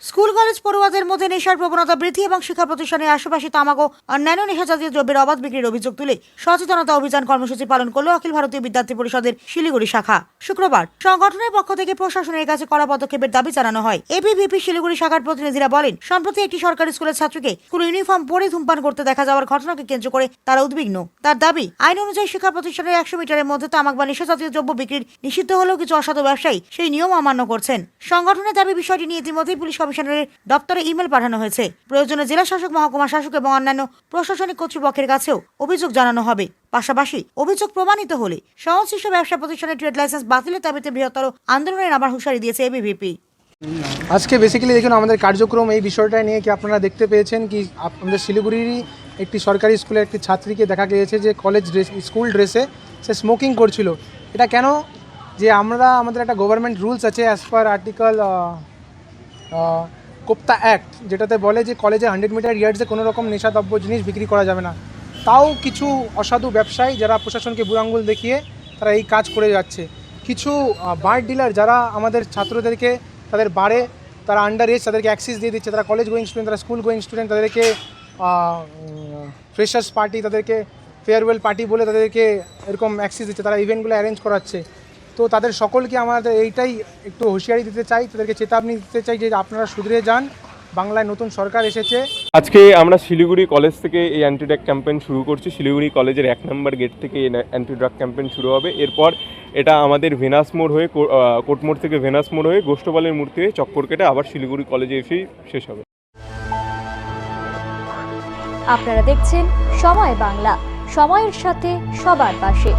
School college পড়ুয়াদের মধ্যে নেশার প্রবণতা বৃদ্ধি এবং শিক্ষা প্রতিষ্ঠানের আশেপাশে তামাক ও অন্যান্য নেশাজাতীয় দ্রব্যের অবাধ বিক্রির অভিযোগ তুলে সচেতনতা অভিযান কর্মসূচি পালন করল অখিল ভারতীয় বিদ্যার্থী পরিষদের শিলিগুড়ি শাখা। শুক্রবার সংগঠনের পক্ষ থেকে প্রশাসনের কাছে কড়া পদক্ষেপের দাবি জানানো হয়। এবিভিপি শিলিগুড়ি শাখার প্রতিনিধিরা বলেন, সম্প্রতি একটি সরকারি স্কুলের ছাত্রীকে স্কুল ইউনিফর্ম পরে ধূমপান করতে দেখা যাওয়ার ঘটনাকে কেন্দ্র করে তারা উদ্বিগ্ন। তার দাবি, আইন অনুযায়ী শিক্ষা প্রতিষ্ঠানের 100 মিটারের মধ্যে তামাক বা নেশাজাতীয় দ্রব্য বিক্রির নিষিদ্ধ হলেও কিছু অসাধু ব্যবসায়ী সেই নিয়ম অমান্য করছেন। সংগঠনের দাবি, বিষয়টি নিয়ে ইতিমধ্যেই পুলিশ কমিশনারের দপ্তরে ইমেল পাঠানো হয়েছে। প্রয়োজনে জেলা শাসক, মহকুমা শাসক এবং অন্যান্য প্রশাসনিক কর্তৃপক্ষের কাছেও অভিযোগ জানানো হবে। পাশাপাশি অভিযোগ প্রমাণিত হলে সংশ্লিষ্ট ব্যবসা প্রতিষ্ঠানের ট্রেড লাইসেন্স বাতিলের দাবিতে বৃহত্তর আন্দোলনের নামার হুঁশিয়ারি দিয়েছে এবিভিপি। আজকে বেসিক্যালি দেখুন, আমাদের কার্যক্রম এই বিষয়টা নিয়ে কি আপনারা দেখতে পেয়েছেন কি আমাদের শিলিগুড়িরই একটি সরকারি স্কুলের একটি ছাত্রীকে দেখা গিয়েছে যে কলেজ ড্রেস, স্কুল ড্রেসে সে স্মোকিং করছিল। এটা কেন? যে আমাদের একটা গভর্নমেন্ট রুলস আছে as per article kofta act, যেটাতে বলে যে কলেজে 100 মিটার ইয়ার্ডসে কোনো রকম নেশাদ্রব্য জিনিস বিক্রি করা যাবে না। তাও কিছু অসাধু ব্যবসায়ী যারা প্রশাসনকে বুড়ো আঙুল দেখিয়ে তারা এই কাজ করে যাচ্ছে। কিছু বার ডিলার যারা আমাদের ছাত্রদেরকে তাদের বারে, তারা আন্ডার এজ, তাদেরকে অ্যাক্সেস দিয়ে দিচ্ছে। তারা কলেজ গোয়িং স্টুডেন্ট, তারা স্কুল গোয়িং স্টুডেন্ট, তাদেরকে ফ্রেশার্স পার্টি, তাদেরকে ফেয়ারওয়েল পার্টি বলে তাদেরকে এরকম অ্যাক্সেস দিচ্ছে। তারা ইভেন্টগুলো অ্যারেঞ্জ করাচ্ছে। তো তাদের সকলকে আমাদের এইটাই একটু হুঁশিয়ারি দিতে চাই, তাদেরকে চেতাবনী দিতে চাই যে আপনারা শুধরে যান। বাংলায় নতুন সরকার এসেছে। আজকে আমরা শিলিগুড়ি কলেজ থেকে এই অ্যান্টি ড্রাগ ক্যাম্পেইন শুরু করছি। শিলিগুড়ি কলেজের 1 নম্বর গেট থেকে এই অ্যান্টি ড্রাগ ক্যাম্পেইন শুরু হবে। এরপর এটা আমাদের ভেনাস মোড় হয়ে, কোর্টমোড় থেকে ভেনাস মোড় হয়ে গোষ্ঠপালের মূর্তি হয়ে চক্কর কেটে আবার শিলিগুড়ি কলেজে এসেই শেষ হবে। আপনারা দেখছেন সময় বাংলা, সময়ের সাথে সবার পাশে।